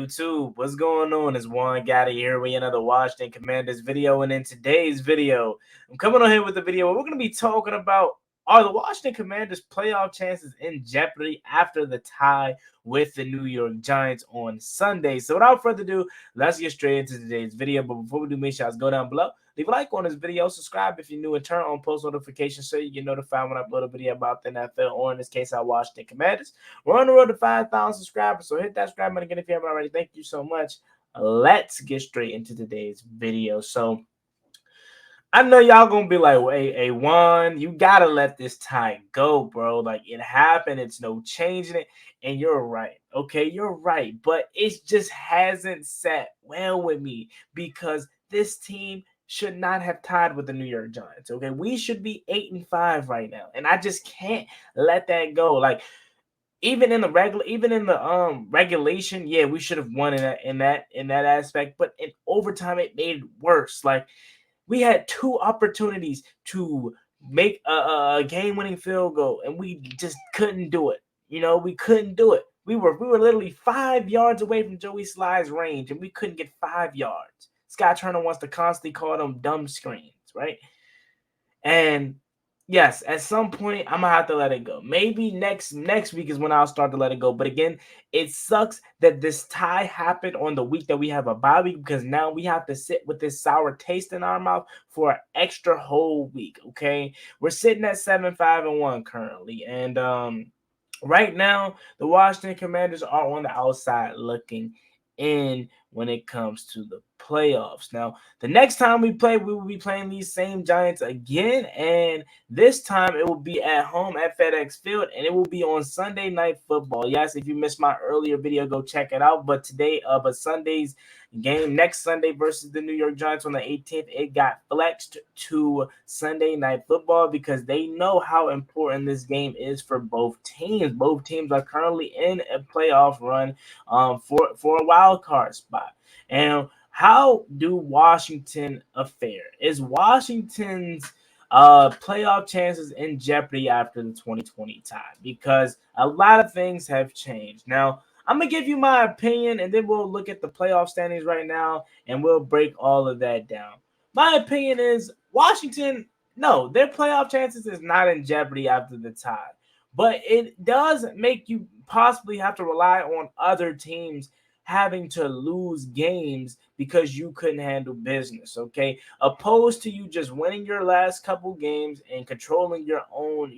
YouTube? What's going on? It's Juan Gotti here with another Washington Commanders video. And in today's video, I'm coming on here with a video where we're going to be talking about, are the Washington Commanders playoff chances in jeopardy after the tie with the New York Giants on Sunday? So without further ado, let's get straight into today's video. But before we do, make sure you guys go down below, leave a like on this video, subscribe if you're new, and turn on post notifications so you get notified when I upload a video about the NFL, or in this case, our Washington Commanders. We're on the road to 5,000 subscribers, so hit that subscribe button again if you haven't already. Thank you so much. Let's get straight into today's video. So I know y'all gonna be like, hey, Juan, you gotta let this tie go, bro. Like, it happened, it's no changing it. And you're right. Okay, you're right. But it just hasn't sat well with me because this team should not have tied with the New York Giants. Okay, we should be 8-5 right now, and I just can't let that go. Like, even in the regulation, yeah, we should have won in that aspect. But in overtime, it made it worse. Like, we had two opportunities to make a game-winning field goal, and we just couldn't do it. We couldn't do it. We were literally 5 yards away from Joey Sly's range, and we couldn't get 5 yards. Scott Turner wants to constantly call them dumb screens, right? And yes, at some point, I'm gonna have to let it go. Maybe next week is when I'll start to let it go. But again, it sucks that this tie happened on the week that we have a bye week, because now we have to sit with this sour taste in our mouth for an extra whole week. Okay, we're sitting at 7-5-1 currently, and right now the Washington Commanders are on the outside looking in when it comes to the playoffs. Now, the next time we play, we will be playing these same Giants again, and this time it will be at home at FedEx Field, and it will be on Sunday Night Football. Yes, if you missed my earlier video, go check it out. But Sunday's game, next Sunday versus the New York Giants on the 18th, it got flexed to Sunday Night Football because they know how important this game is for both teams. Both teams are currently in a playoff run for a wild card spot. And how do Washington fare? Is Washington's playoff chances in jeopardy after the 2020 tie? Because a lot of things have changed. Now, I'm going to give you my opinion, and then we'll look at the playoff standings right now, and we'll break all of that down. My opinion is Washington, no, their playoff chances is not in jeopardy after the tie. But it does make you possibly have to rely on other teams having to lose games because you couldn't handle business, okay? Opposed to you just winning your last couple games and controlling your own,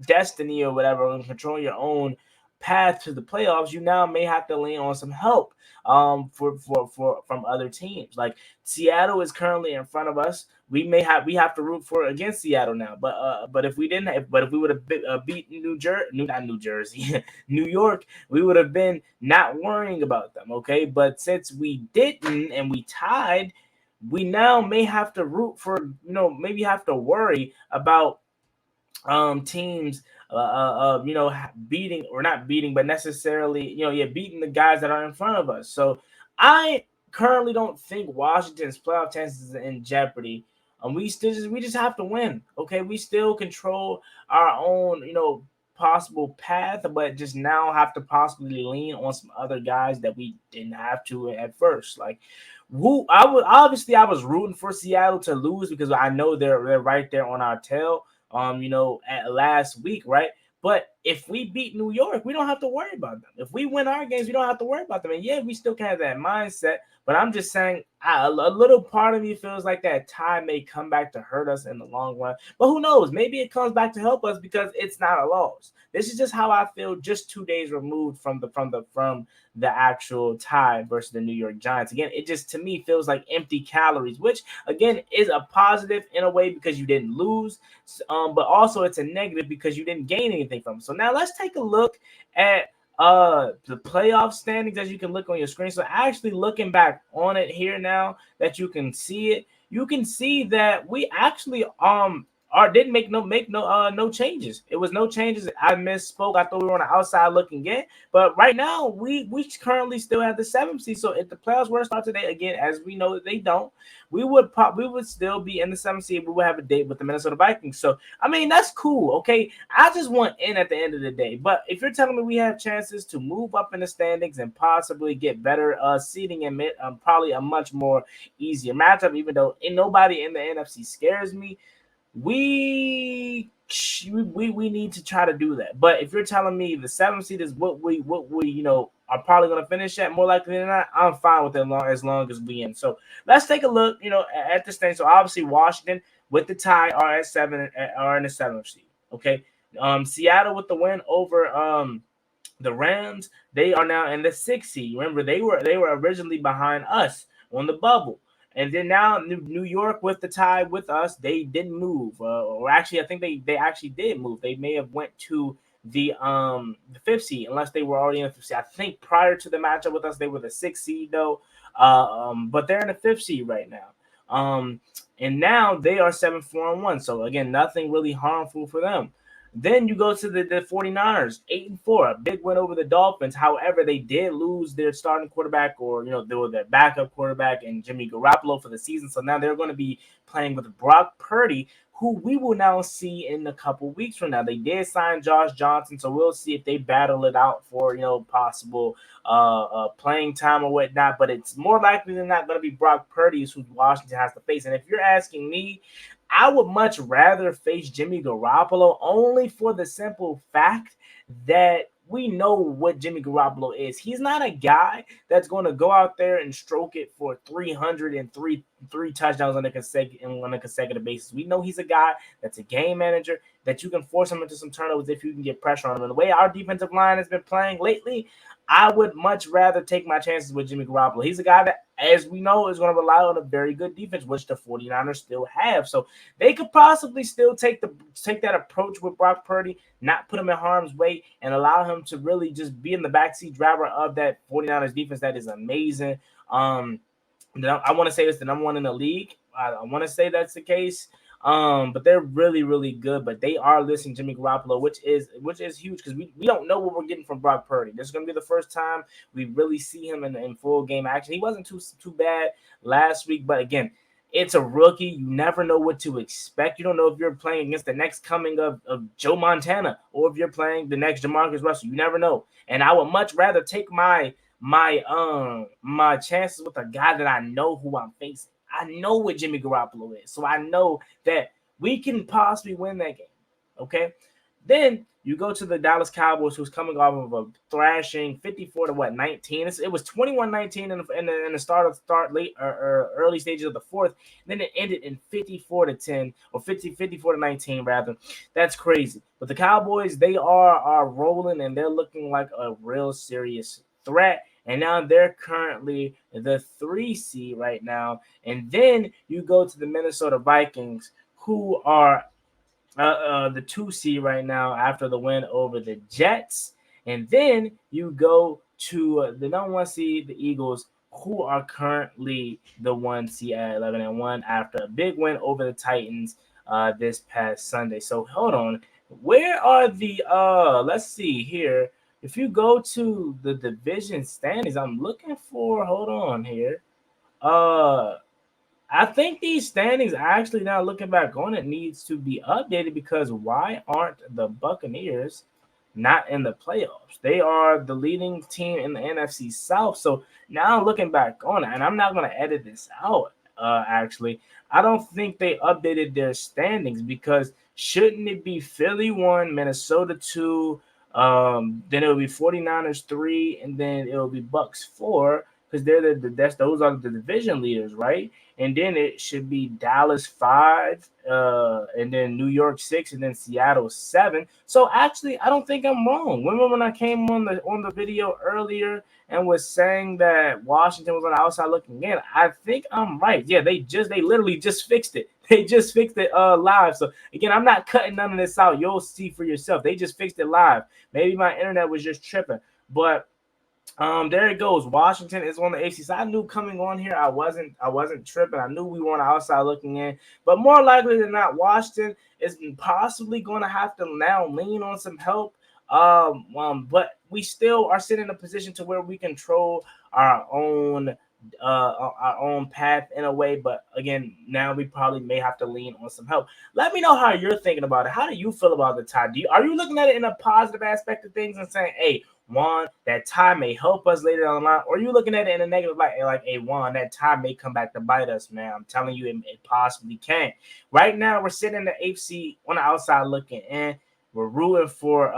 destiny or whatever, and controlling your own path to the playoffs, you now may have to lean on some help from other teams. Like, Seattle is currently in front of us. We have to root for against Seattle now. But if we would have beaten New Jersey, New York, we would have been not worrying about them. Okay, but since we didn't and we tied, we now may have to root for, maybe have to worry about teams beating, or not beating, but necessarily beating the guys that are in front of us. So I currently don't think Washington's playoff chances are in jeopardy. We just have to win. Okay, we still control our own possible path, but just now have to possibly lean on some other guys that we didn't have to at first. Like, I was rooting for Seattle to lose because I know they're right there on our tail. At last week, right? But if we beat New York, we don't have to worry about them. If we win our games, we don't have to worry about them. And yeah, we still can have that mindset. But I'm just saying, a little part of me feels like that tie may come back to hurt us in the long run. But who knows? Maybe it comes back to help us because it's not a loss. This is just how I feel, just 2 days removed from the actual tie versus the New York Giants. Again, it just, to me, feels like empty calories, which again is a positive in a way because you didn't lose, but also it's a negative because you didn't gain anything from it. So now let's take a look at the playoff standings, as you can look on your screen. So actually looking back on it here now that you can see it, you can see that we actually or didn't make no changes. It was no changes. I misspoke. I thought we were on the outside looking in, but right now we currently still have the 7th seed. So if the playoffs were to start today, again, as we know that they don't, we would still be in the 7th seed. We would have a date with the Minnesota Vikings. So I mean that's cool. Okay, I just want in at the end of the day. But if you're telling me we have chances to move up in the standings and possibly get better seeding and probably a much more easier matchup, even though ain't nobody in the NFC scares me, we need to try to do that. But if you're telling me the 7th seed is what we are probably going to finish at, more likely than not, I'm fine with it as long as we in. So let's take a look, at this thing. So obviously Washington with the tie are at 7, are in the 7th seed. Okay, Seattle with the win over the Rams, they are now in the 6th seed. Remember, they were originally behind us on the bubble. And then now New York with the tie with us, they didn't move. Or actually, I think they actually did move. They may have went to the 5th seed, unless they were already in the 5th seed. I think prior to the matchup with us, they were the 6th seed though. But they're in the 5th seed right now. And now they are 7-4-1. So again, nothing really harmful for them. Then you go to the 49ers, 8-4, a big win over the Dolphins. However, they did lose their starting quarterback, or they were their backup quarterback, and Jimmy Garoppolo for the season. So now they're going to be playing with Brock Purdy, who we will now see in a couple weeks from now. They did sign Josh Johnson, so we'll see if they battle it out for possible playing time or whatnot. But it's more likely than not going to be Brock Purdy who Washington has to face. And if you're asking me, I would much rather face Jimmy Garoppolo, only for the simple fact that we know what Jimmy Garoppolo is. He's not a guy that's going to go out there and stroke it for 303 touchdowns on a consecutive basis. We know he's a guy that's a game manager, that you can force him into some turnovers if you can get pressure on him. And the way our defensive line has been playing lately, I would much rather take my chances with Jimmy Garoppolo. He's a guy that, as we know, is going to rely on a very good defense, which the 49ers still have. So they could possibly still take that approach with Brock Purdy, not put him in harm's way, and allow him to really just be in the backseat driver of that 49ers defense that is amazing. I want to say it's the number one in the league. I want to say that's the case. But they're really, really good. But they are listing Jimmy Garoppolo, which is huge, because we don't know what we're getting from Brock Purdy. This is going to be the first time we really see him in full game action. He wasn't too bad last week, but again, it's a rookie. You never know what to expect. You don't know if you're playing against the next coming of Joe Montana, or if you're playing the next Jamarcus Russell. You never know. And I would much rather take my chances with a guy that I know who I'm facing. I know what Jimmy Garoppolo is, so I know that we can possibly win that game. Okay, then you go to the Dallas Cowboys, who's coming off of a thrashing 54-19. It was 21-19 in the start late or early stages of the fourth. And then it ended in 54-10, or 54-19 rather. That's crazy. But the Cowboys, they are rolling, and they're looking like a real serious threat. And now they're currently the 3 seed right now. And then you go to the Minnesota Vikings, who are the 2 seed right now after the win over the Jets. And then you go to the number 1 seed, the Eagles, who are currently the 1 seed at 11-1 after a big win over the Titans this past Sunday. So hold on. Where are the let's see here. If you go to the division standings, I'm looking for, hold on here. I think these standings, actually, now looking back on it, needs to be updated, because why aren't the Buccaneers not in the playoffs? They are the leading team in the NFC South. So now looking back on it, and I'm not going to edit this out, actually, I don't think they updated their standings, because shouldn't it be Philly 1, Minnesota 2, then it'll be 49ers 3, and then it'll be Bucks 4, because those are the division leaders, right? And then it should be Dallas 5, and then New York 6, and then Seattle 7. So actually, I don't think I'm wrong. Remember when I came on the video earlier and was saying that Washington was on the outside looking in? I think I'm right. Yeah, they literally just fixed it. They just fixed it live. So again, I'm not cutting none of this out. You'll see for yourself. They just fixed it live. Maybe my internet was just tripping, but There it goes. Washington is on the AFC. So I knew coming on here, I wasn't tripping. I knew we were on the outside looking in, but more likely than not, Washington is possibly going to have to now lean on some help. But we still are sitting in a position to where we control our own our own path in a way. But again, now we probably may have to lean on some help. Let me know how you're thinking about it. How do you feel about the tie? Are you looking at it in a positive aspect of things and saying, hey, Juan, that tie may help us later down the line, or are you looking at it in a negative light, like, hey, Juan, that tie may come back to bite us, man. I'm telling you, it possibly can. Right now, we're sitting in the AFC on the outside looking in. We're rooting for,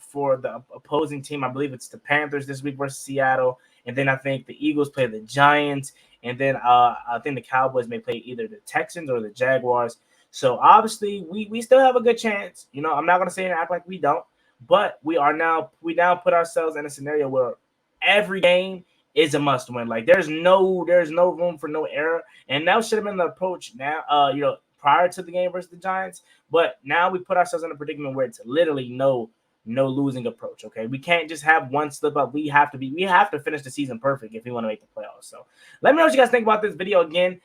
for the opposing team. I believe it's the Panthers this week versus Seattle, and then I think the Eagles play the Giants, and then I think the Cowboys may play either the Texans or the Jaguars. So obviously, we still have a good chance. I'm not gonna say and act like we don't. But we now put ourselves in a scenario where every game is a must win. Like there's no room for no error. And that should have been the approach now, prior to the game versus the Giants. But now we put ourselves in a predicament where it's literally no losing approach. Okay. We can't just have one slip up. We have to finish the season perfect if we want to make the playoffs. So let me know what you guys think about this video again.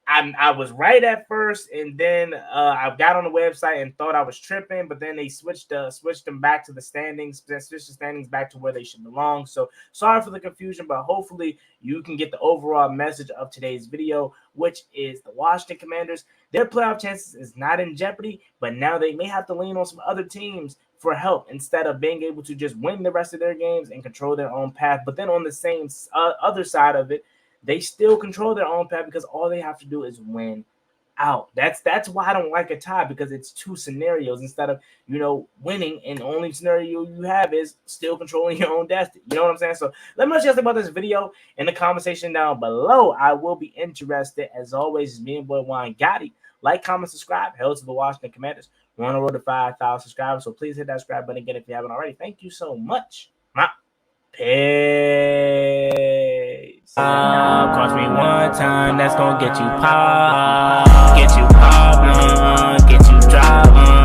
I was right at first, and then I got on the website and thought I was tripping, but then they switched them back to the standings, switched the standings back to where they should belong. So sorry for the confusion, but hopefully you can get the overall message of today's video, which is the Washington Commanders. Their playoff chances is not in jeopardy, but now they may have to lean on some other teams for help instead of being able to just win the rest of their games and control their own path. But then on the same other side of it, they still control their own path because all they have to do is win out. That's why I don't like a tie, because it's two scenarios instead of winning, and the only scenario you have is still controlling your own destiny. You know what I'm saying? So let me know what you guys think about this video in the comment section down below. I will be interested. As always, it's me and boy Juan Gotti. Like, comment, subscribe. Hell to the Washington Commanders. We're on the road to 5,000 subscribers, so please hit that subscribe button again if you haven't already. Thank you so much. Peace. Cost me one time, that's gonna get you pop, get you drop.